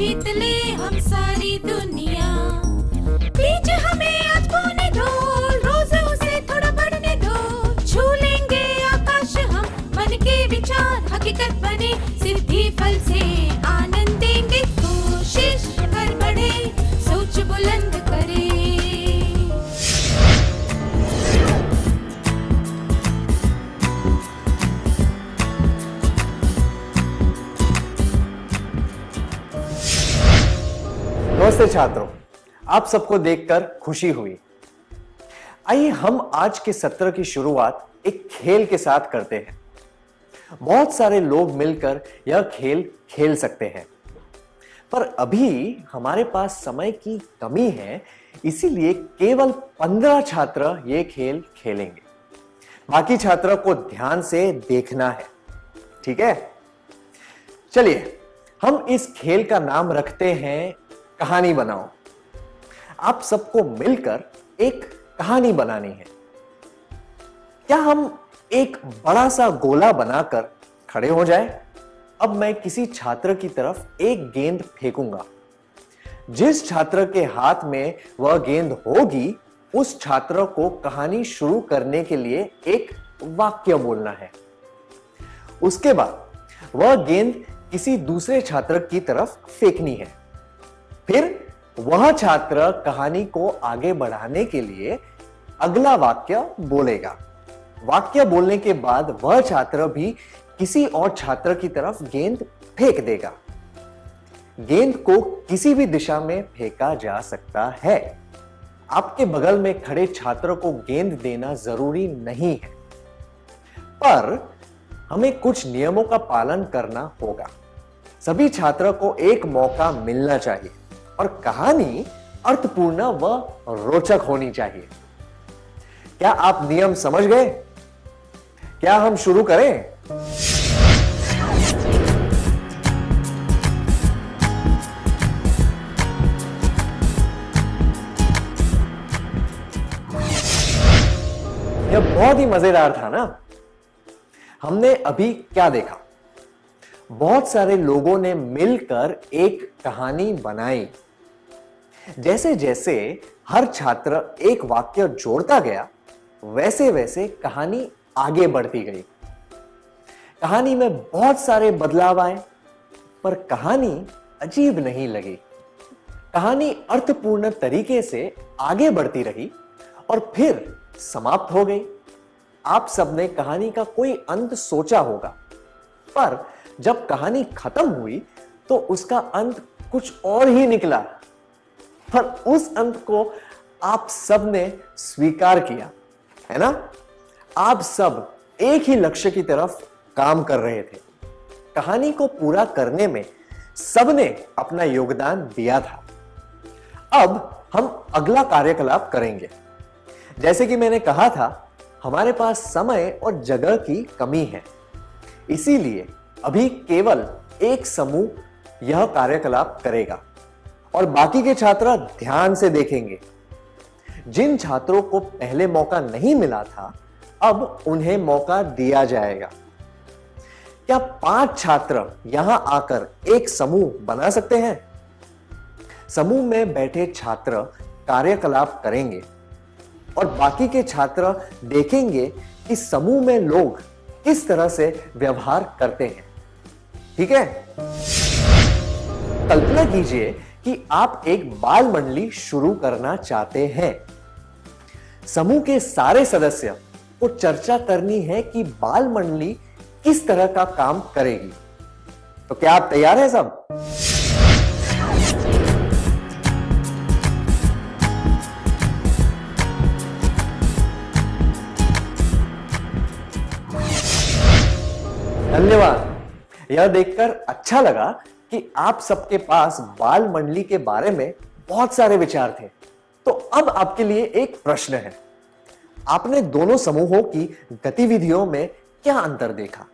जीत ले हम सारी दुनिया। बीच हमें आज बोने दो, रोज उसे थोड़ा बढ़ने दो। छू लेंगे आकाश हम, मन के विचार हकीकत बने। सिद्धि फल से आनंद देंगे, कोशिश कर बढ़े, सोच बुलंद करे। नमस्ते छात्रों, आप सबको देखकर खुशी हुई। आइए हम आज के सत्र की शुरुआत एक खेल के साथ करते हैं। बहुत सारे लोग मिलकर यह खेल खेल सकते हैं, पर अभी हमारे पास समय की कमी है, इसीलिए केवल 15 छात्र ये खेल खेलेंगे। बाकी छात्रों को ध्यान से देखना है, ठीक है? चलिए हम इस खेल का नाम रखते हैं कहानी बनाओ। आप सबको मिलकर एक कहानी बनानी है। क्या हम एक बड़ा सा गोला बनाकर खड़े हो जाएं? अब मैं किसी छात्र की तरफ एक गेंद फेंकूंगा। जिस छात्र के हाथ में वह गेंद होगी, उस छात्र को कहानी शुरू करने के लिए एक वाक्य बोलना है। उसके बाद वह गेंद किसी दूसरे छात्र की तरफ फेंकनी है। फिर वह छात्र कहानी को आगे बढ़ाने के लिए अगला वाक्य बोलेगा। वाक्य बोलने के बाद वह छात्र भी किसी और छात्र की तरफ गेंद फेंक देगा। गेंद को किसी भी दिशा में फेंका जा सकता है। आपके बगल में खड़े छात्र को गेंद देना जरूरी नहीं है, पर हमें कुछ नियमों का पालन करना होगा। सभी छात्रों को एक मौका मिलना चाहिए और कहानी अर्थपूर्ण व रोचक होनी चाहिए। क्या आप नियम समझ गए? क्या हम शुरू करें? यह बहुत ही मजेदार था ना? हमने अभी क्या देखा? बहुत सारे लोगों ने मिलकर एक कहानी बनाई। जैसे जैसे हर छात्र एक वाक्य जोड़ता गया, वैसे वैसे कहानी आगे बढ़ती गई। कहानी में बहुत सारे बदलाव आए, पर कहानी अजीब नहीं लगी। कहानी अर्थपूर्ण तरीके से आगे बढ़ती रही और फिर समाप्त हो गई। आप सबने कहानी का कोई अंत सोचा होगा, पर जब कहानी खत्म हुई तो उसका अंत कुछ और ही निकला। पर उस अंत को आप सब ने स्वीकार किया, है ना? आप सब एक ही लक्ष्य की तरफ काम कर रहे थे। कहानी को पूरा करने में सबने अपना योगदान दिया था। अब हम अगला कार्यकलाप करेंगे। जैसे कि मैंने कहा था, हमारे पास समय और जगह की कमी है, इसीलिए अभी केवल एक समूह यह कार्यकलाप करेगा और बाकी के छात्र ध्यान से देखेंगे। जिन छात्रों को पहले मौका नहीं मिला था, अब उन्हें मौका दिया जाएगा। क्या 5 छात्र यहां आकर एक समूह बना सकते हैं? समूह में बैठे छात्र कार्यकलाप करेंगे और बाकी के छात्र देखेंगे कि समूह में लोग किस तरह से व्यवहार करते हैं। ठीक है? कल्पना कीजिए कि आप एक बाल मंडली शुरू करना चाहते हैं। समूह के सारे सदस्य को चर्चा करनी है कि बाल मंडली किस तरह का काम करेगी। तो क्या आप तैयार हैं सब? धन्यवाद। यह देखकर अच्छा लगा कि आप सबके पास बाल मंडली के बारे में बहुत सारे विचार थे। तो अब आपके लिए एक प्रश्न है। आपने दोनों समूहों की गतिविधियों में क्या अंतर देखा?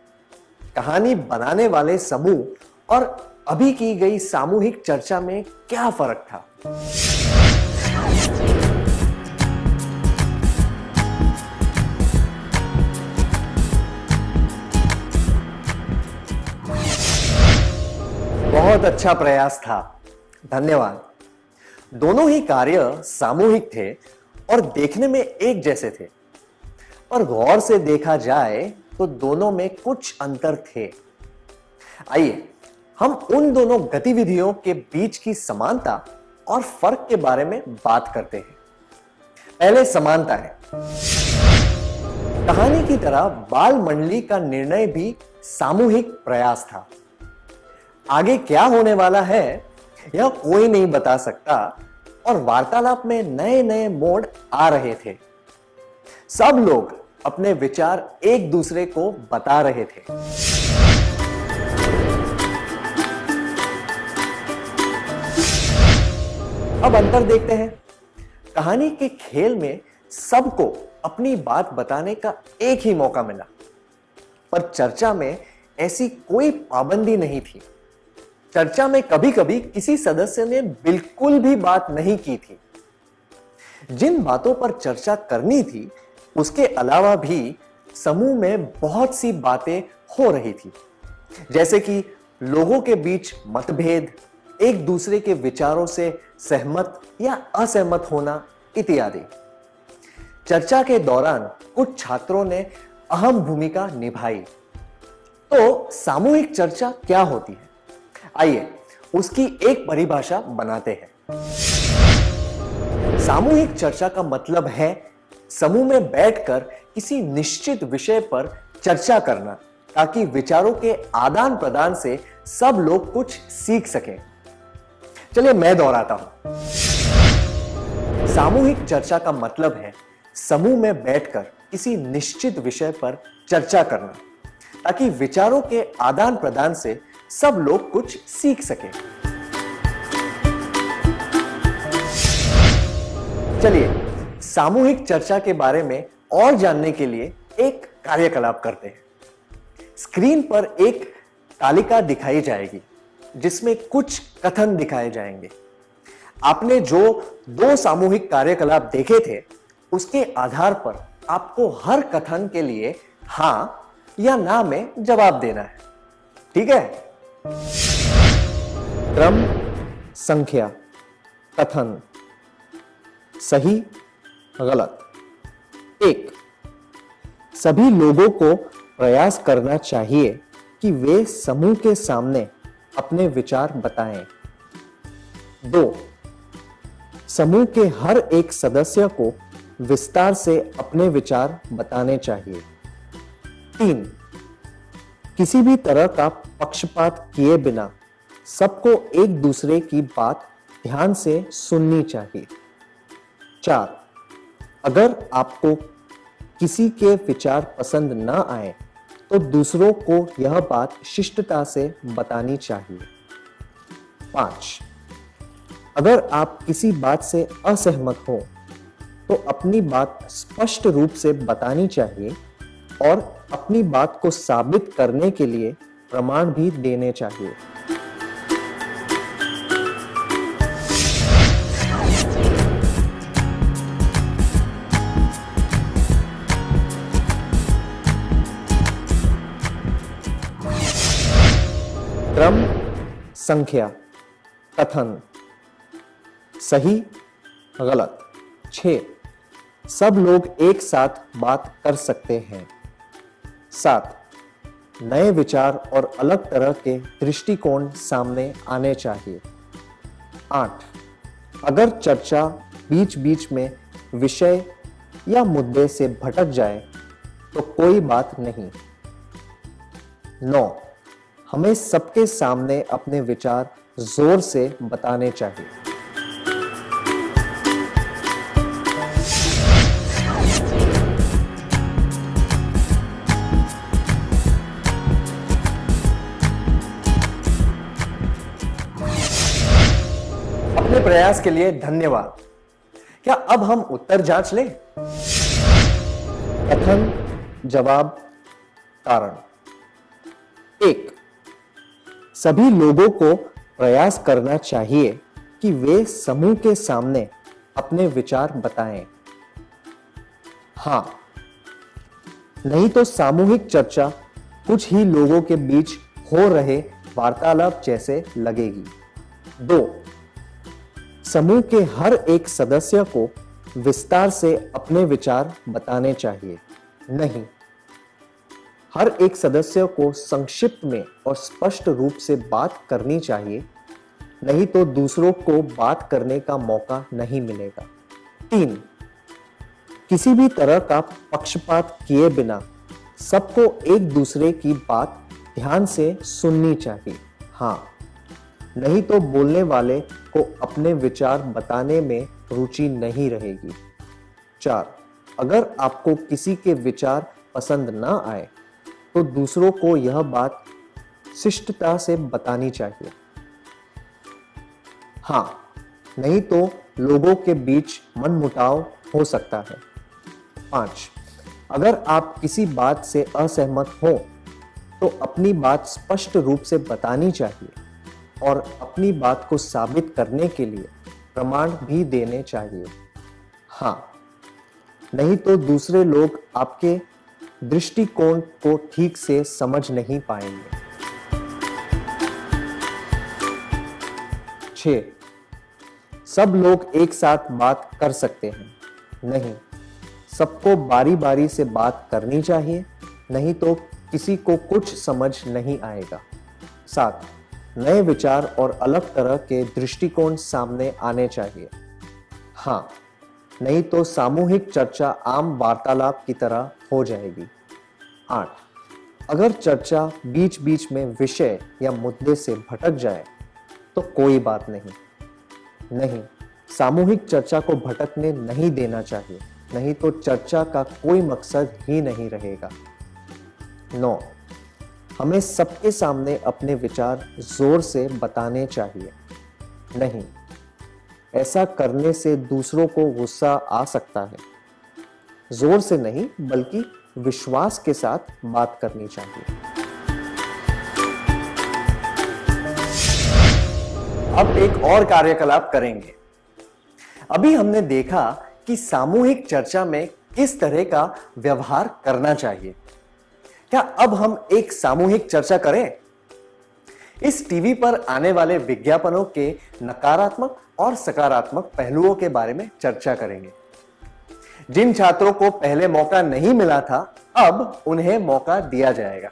कहानी बनाने वाले समूह और अभी की गई सामूहिक चर्चा में क्या फर्क था? बहुत अच्छा प्रयास था। धन्यवाद। दोनों ही कार्य सामूहिक थे और देखने में एक जैसे थे, पर गौर से देखा जाए तो दोनों में कुछ अंतर थे। आइए हम उन दोनों गतिविधियों के बीच की समानता और फर्क के बारे में बात करते हैं। पहले समानताएं। कहानी की तरह बाल मंडली का निर्णय भी सामूहिक प्रयास था। आगे क्या होने वाला है यह कोई नहीं बता सकता और वार्तालाप में नए नए मोड़ आ रहे थे। सब लोग अपने विचार एक दूसरे को बता रहे थे। अब अंतर देखते हैं। कहानी के खेल में सबको अपनी बात बताने का एक ही मौका मिला, पर चर्चा में ऐसी कोई पाबंदी नहीं थी। चर्चा में कभी-कभी किसी सदस्य ने बिल्कुल भी बात नहीं की थी। जिन बातों पर चर्चा करनी थी उसके अलावा भी समूह में बहुत सी बातें हो रही थी, जैसे कि लोगों के बीच मतभेद, एक दूसरे के विचारों से सहमत या असहमत होना इत्यादि। चर्चा के दौरान कुछ छात्रों ने अहम भूमिका निभाई। तो सामूहिक चर्चा क्या होती है? आइए उसकी एक परिभाषा बनाते हैं। सामूहिक चर्चा का मतलब है समूह में बैठकर किसी निश्चित विषय पर चर्चा करना, ताकि विचारों के आदान प्रदान से सब लोग कुछ सीख सकें। चलिए मैं दोहराता हूं। सामूहिक चर्चा का मतलब है समूह में बैठकर किसी निश्चित विषय पर चर्चा करना, ताकि विचारों के आदान प्रदान से सब लोग कुछ सीख सकें। चलिए सामूहिक चर्चा के बारे में और जानने के लिए एक कार्यकलाप करते हैं। स्क्रीन पर एक तालिका दिखाई जाएगी जिसमें कुछ कथन दिखाए जाएंगे। आपने जो दो सामूहिक कार्यकलाप देखे थे उसके आधार पर आपको हर कथन के लिए हां या ना में जवाब देना है। ठीक है? क्रम, संख्या, कथन, सही, गलत। 1, सभी लोगों को प्रयास करना चाहिए कि वे समूह के सामने अपने विचार बताएं। 2, समूह के हर एक सदस्य को विस्तार से अपने विचार बताने चाहिए। 3, किसी भी तरह का पक्षपात किए बिना सबको एक दूसरे की बात ध्यान से सुननी चाहिए। 4, अगर आपको किसी के विचार पसंद ना आए तो दूसरों को यह बात शिष्टता से बतानी चाहिए। 5, अगर आप किसी बात से असहमत हो तो अपनी बात स्पष्ट रूप से बतानी चाहिए और अपनी बात को साबित करने के लिए प्रमाण भी देने चाहिए। क्रम, संख्या, कथन, सही, गलत। 6, सब लोग एक साथ बात कर सकते हैं। 7, नए विचार और अलग तरह के दृष्टिकोण सामने आने चाहिए। 8, अगर चर्चा बीच बीच में विषय या मुद्दे से भटक जाए तो कोई बात नहीं। 9, हमें सबके सामने अपने विचार जोर से बताने चाहिए। अपने प्रयास के लिए धन्यवाद। क्या अब हम उत्तर जांच लें? कथन, जवाब, कारण। 1, सभी लोगों को प्रयास करना चाहिए कि वे समूह के सामने अपने विचार बताएं। हां, नहीं तो सामूहिक चर्चा कुछ ही लोगों के बीच हो रहे वार्तालाप जैसे लगेगी। 2, समूह के हर एक सदस्य को विस्तार से अपने विचार बताने चाहिए। नहीं, हर एक सदस्य को संक्षिप्त में और स्पष्ट रूप से बात करनी चाहिए, नहीं तो दूसरों को बात करने का मौका नहीं मिलेगा। 3, किसी भी तरह का पक्षपात किए बिना सबको एक दूसरे की बात ध्यान से सुननी चाहिए। हाँ, नहीं तो बोलने वाले को अपने विचार बताने में रुचि नहीं रहेगी। 4, अगर आपको किसी के विचार पसंद ना आए तो दूसरों को यह बात शिष्टता से बतानी चाहिए। हाँ, नहीं तो लोगों के बीच मनमुटाव हो सकता है। 5, अगर आप किसी बात से असहमत हो तो अपनी बात स्पष्ट रूप से बतानी चाहिए और अपनी बात को साबित करने के लिए प्रमाण भी देने चाहिए। हाँ, नहीं तो दूसरे लोग आपके दृष्टिकोण को ठीक से समझ नहीं पाएंगे। 6, सब लोग एक साथ बात कर सकते हैं। नहीं, सबको बारी बारी से बात करनी चाहिए, नहीं तो किसी को कुछ समझ नहीं आएगा। 7, नए विचार और अलग तरह के दृष्टिकोण सामने आने चाहिए। हाँ, नहीं तो सामूहिक चर्चा आम वार्तालाप की तरह हो जाएगी। 8, अगर चर्चा बीच बीच में विषय या मुद्दे से भटक जाए तो कोई बात नहीं। नहीं, सामूहिक चर्चा को भटकने नहीं देना चाहिए, नहीं तो चर्चा का कोई मकसद ही नहीं रहेगा। 9, हमें सबके सामने अपने विचार जोर से बताने चाहिए। नहीं, ऐसा करने से दूसरों को गुस्सा आ सकता है। जोर से नहीं, बल्कि विश्वास के साथ बात करनी चाहिए। अब एक और कार्यकलाप करेंगे। अभी हमने देखा कि सामूहिक चर्चा में किस तरह का व्यवहार करना चाहिए। क्या अब हम एक सामूहिक चर्चा करें? इस टीवी पर आने वाले विज्ञापनों के नकारात्मक और सकारात्मक पहलुओं के बारे में चर्चा करेंगे। जिन छात्रों को पहले मौका नहीं मिला था, अब उन्हें मौका दिया जाएगा।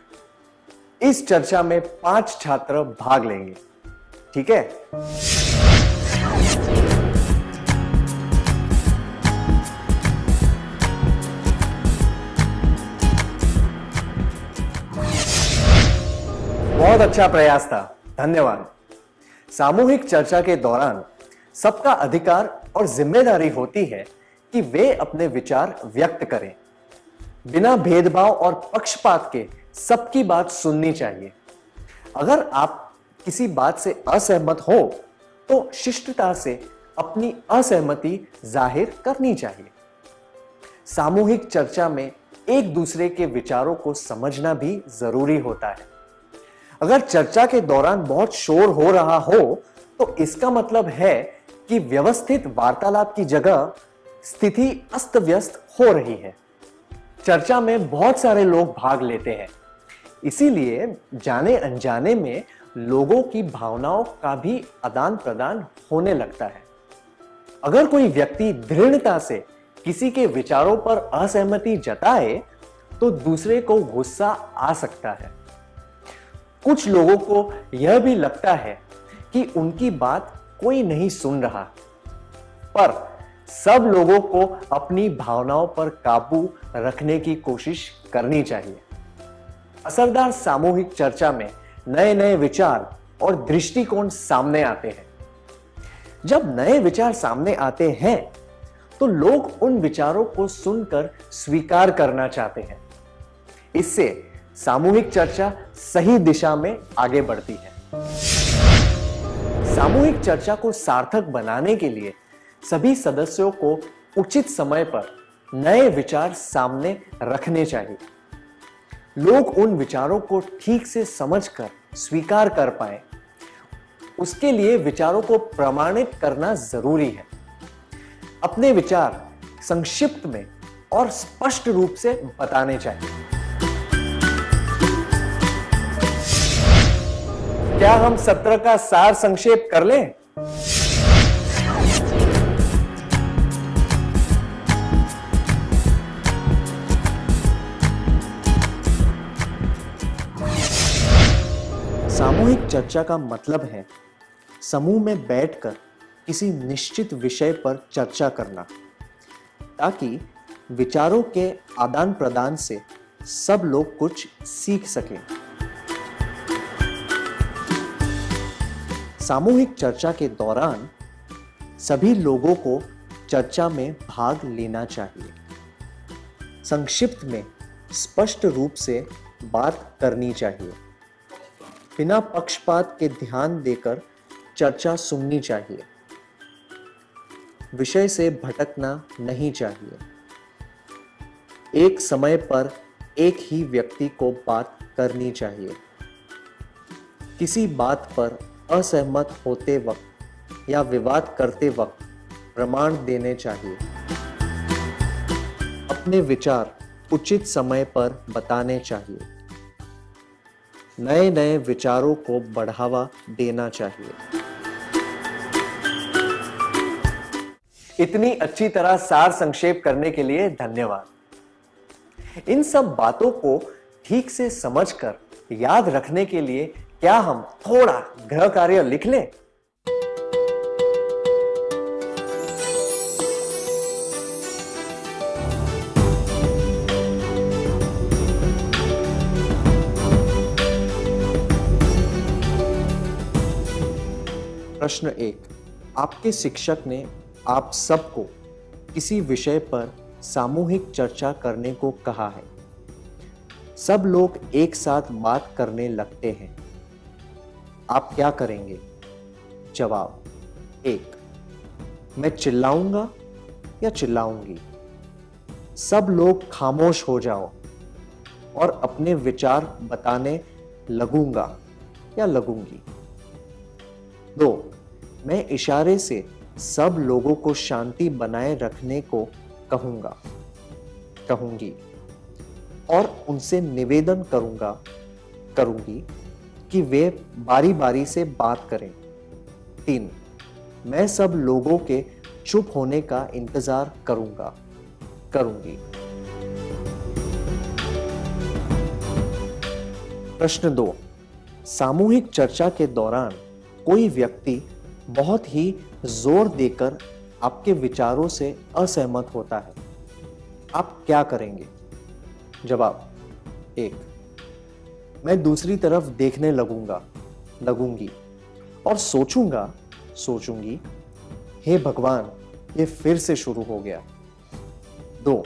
इस चर्चा में 5 छात्र भाग लेंगे, ठीक है? बहुत अच्छा प्रयास था, धन्यवाद। सामूहिक चर्चा के दौरान सबका अधिकार और जिम्मेदारी होती है कि वे अपने विचार व्यक्त करें। बिना भेदभाव और पक्षपात के सबकी बात सुननी चाहिए। अगर आप किसी बात से असहमत हो तो शिष्टता से अपनी असहमति जाहिर करनी चाहिए। सामूहिक चर्चा में एक दूसरे के विचारों को समझना भी जरूरी होता है। अगर चर्चा के दौरान बहुत शोर हो रहा हो तो इसका मतलब है कि व्यवस्थित वार्तालाप की जगह स्थिति अस्त व्यस्त हो रही है। चर्चा में बहुत सारे लोग भाग लेते हैं, इसीलिए जाने अनजाने में लोगों की भावनाओं का भी आदान प्रदान होने लगता है। अगर कोई व्यक्ति दृढ़ता से किसी के विचारों पर असहमति जताए तो दूसरे को गुस्सा आ सकता है। कुछ लोगों को यह भी लगता है कि उनकी बात कोई नहीं सुन रहा, पर सब लोगों को अपनी भावनाओं पर काबू रखने की कोशिश करनी चाहिए। असरदार सामूहिक चर्चा में नए नए विचार और दृष्टिकोण सामने आते हैं। जब नए विचार सामने आते हैं तो लोग उन विचारों को सुनकर स्वीकार करना चाहते हैं। इससे सामूहिक चर्चा सही दिशा में आगे बढ़ती है। सामूहिक चर्चा को सार्थक बनाने के लिए सभी सदस्यों को उचित समय पर नए विचार सामने रखने चाहिए। लोग उन विचारों को ठीक से समझकर स्वीकार कर पाए, उसके लिए विचारों को प्रमाणित करना जरूरी है। अपने विचार संक्षिप्त में और स्पष्ट रूप से बताने चाहिए। क्या हम सत्र का सार संक्षेप कर लें? सामूहिक चर्चा का मतलब है समूह में बैठकर किसी निश्चित विषय पर चर्चा करना, ताकि विचारों के आदान प्रदान से सब लोग कुछ सीख सकें। सामूहिक चर्चा के दौरान सभी लोगों को चर्चा में भाग लेना चाहिए। संक्षिप्त में स्पष्ट रूप से बात करनी चाहिए। बिना पक्षपात के ध्यान देकर चर्चा सुननी चाहिए। विषय से भटकना नहीं चाहिए। एक समय पर एक ही व्यक्ति को बात करनी चाहिए। किसी बात पर असहमत होते वक्त या विवाद करते वक्त प्रमाण देने चाहिए। अपने विचार उचित समय पर बताने चाहिए। नए नए विचारों को बढ़ावा देना चाहिए। इतनी अच्छी तरह सार संक्षेप करने के लिए धन्यवाद। इन सब बातों को ठीक से समझकर याद रखने के लिए क्या हम थोड़ा गृह कार्य लिख लें? प्रश्न 1। आपके शिक्षक ने आप सबको किसी विषय पर सामूहिक चर्चा करने को कहा है। सब लोग एक साथ बात करने लगते हैं। आप क्या करेंगे? जवाब। 1। मैं चिल्लाऊंगा या चिल्लाऊंगी। सब लोग खामोश हो जाओ और अपने विचार बताने लगूंगा या लगूंगी। 2। मैं इशारे से सब लोगों को शांति बनाए रखने को कहूंगा, कहूंगी और उनसे निवेदन करूंगी कि वे बारी बारी से बात करें। 3। मैं सब लोगों के चुप होने का इंतजार करूंगी। प्रश्न 2। सामूहिक चर्चा के दौरान कोई व्यक्ति बहुत ही जोर देकर आपके विचारों से असहमत होता है। आप क्या करेंगे? जवाब। 1। मैं दूसरी तरफ देखने लगूंगी और सोचूंगी, हे भगवान, ये फिर से शुरू हो गया। 2।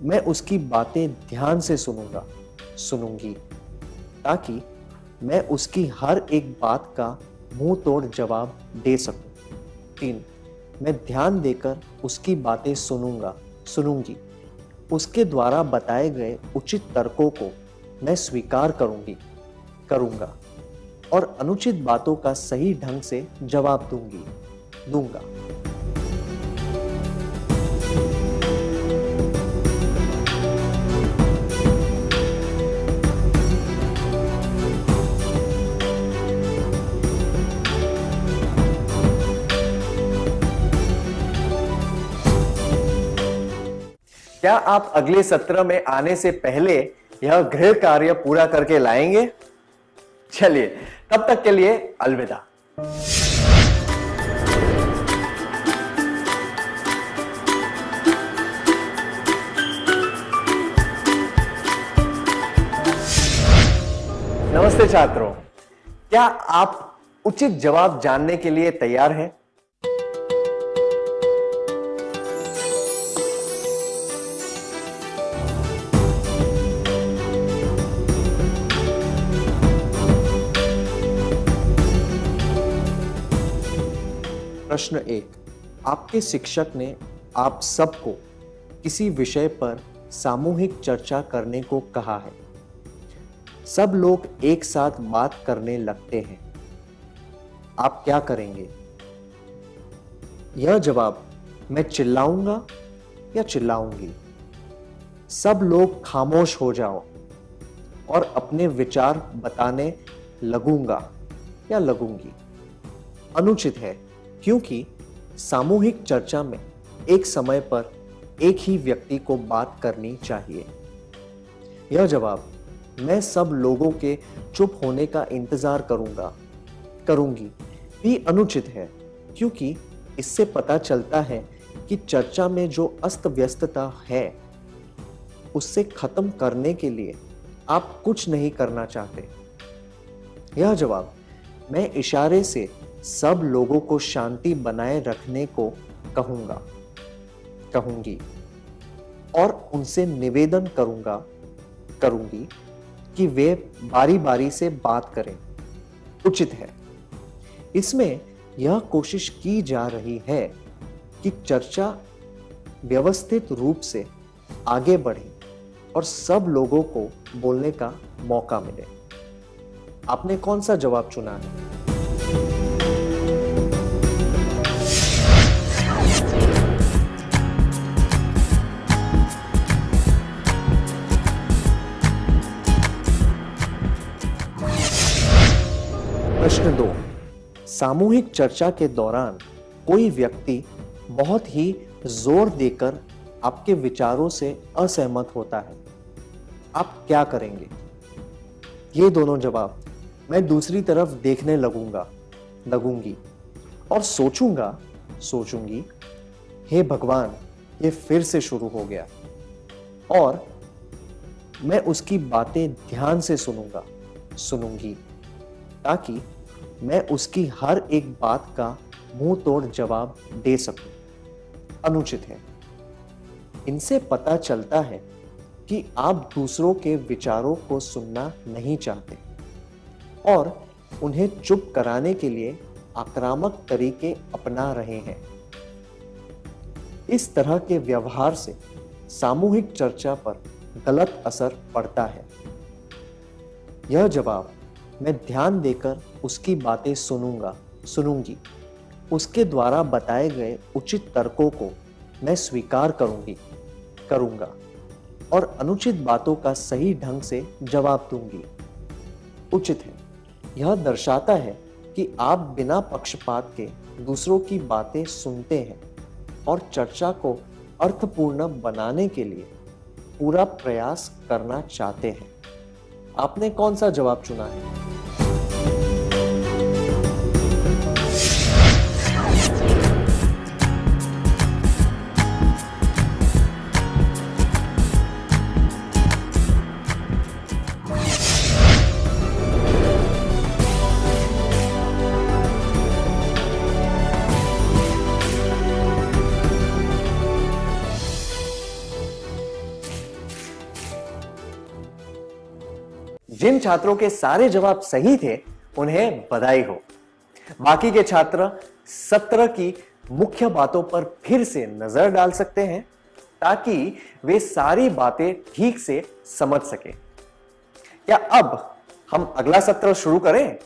मैं उसकी बातें ध्यान से सुनूंगी ताकि मैं उसकी हर एक बात का मुंह तोड़ जवाब दे सकूं। 3। मैं ध्यान देकर उसकी बातें सुनूंगी। उसके द्वारा बताए गए उचित तर्कों को मैं स्वीकार करूंगा और अनुचित बातों का सही ढंग से जवाब दूंगा। क्या आप अगले सत्र में आने से पहले यह गृह कार्य पूरा करके लाएंगे? चलिए, तब तक के लिए अलविदा। नमस्ते छात्रों, क्या आप उचित जवाब जानने के लिए तैयार हैं? प्रश्न 1। आपके शिक्षक ने आप सबको किसी विषय पर सामूहिक चर्चा करने को कहा है। सब लोग एक साथ बात करने लगते हैं। आप क्या करेंगे? यह जवाब। मैं चिल्लाऊंगा या चिल्लाऊंगी। सब लोग खामोश हो जाओ और अपने विचार बताने लगूंगा या लगूंगी। अनुचित है, क्योंकि सामूहिक चर्चा में एक समय पर एक ही व्यक्ति को बात करनी चाहिए। यह जवाब। मैं सब लोगों के चुप होने का इंतजार करूंगी भी अनुचित है, क्योंकि इससे पता चलता है कि चर्चा में जो अस्त व्यस्तता है उससे खत्म करने के लिए आप कुछ नहीं करना चाहते। यह जवाब मैं इशारे से सब लोगों को शांति बनाए रखने को कहूंगी और उनसे निवेदन करूंगी कि वे बारी बारी से बात करें, उचित है। इसमें यह कोशिश की जा रही है कि चर्चा व्यवस्थित रूप से आगे बढ़े और सब लोगों को बोलने का मौका मिले। आपने कौन सा जवाब चुना है? प्रश्न 2, सामूहिक चर्चा के दौरान कोई व्यक्ति बहुत ही जोर देकर आपके विचारों से असहमत होता है, आप क्या करेंगे? ये दोनों जवाब मैं दूसरी तरफ देखने लगूंगी और सोचूंगी, हे भगवान, ये फिर से शुरू हो गया। और मैं उसकी बातें ध्यान से सुनूंगी ताकि मैं उसकी हर एक बात का मुंह तोड़ जवाब दे सकूं। अनुचित है। इनसे पता चलता है कि आप दूसरों के विचारों को सुनना नहीं चाहते और उन्हें चुप कराने के लिए आक्रामक तरीके अपना रहे हैं। इस तरह के व्यवहार से सामूहिक चर्चा पर गलत असर पड़ता है। यह जवाब मैं ध्यान देकर उसकी बातें सुनूंगी, उसके द्वारा बताए गए उचित तर्कों को मैं स्वीकार करूंगा और अनुचित बातों का सही ढंग से जवाब दूंगी। उचित है। यह दर्शाता है कि आप बिना पक्षपात के दूसरों की बातें सुनते हैं और चर्चा को अर्थपूर्ण बनाने के लिए पूरा प्रयास करना चाहते हैं। आपने कौन सा जवाब चुना है? जिन छात्रों के सारे जवाब सही थे उन्हें बधाई हो। बाकी के छात्र सत्र की मुख्य बातों पर फिर से नजर डाल सकते हैं ताकि वे सारी बातें ठीक से समझ सकें। क्या अब हम अगला सत्र शुरू करें?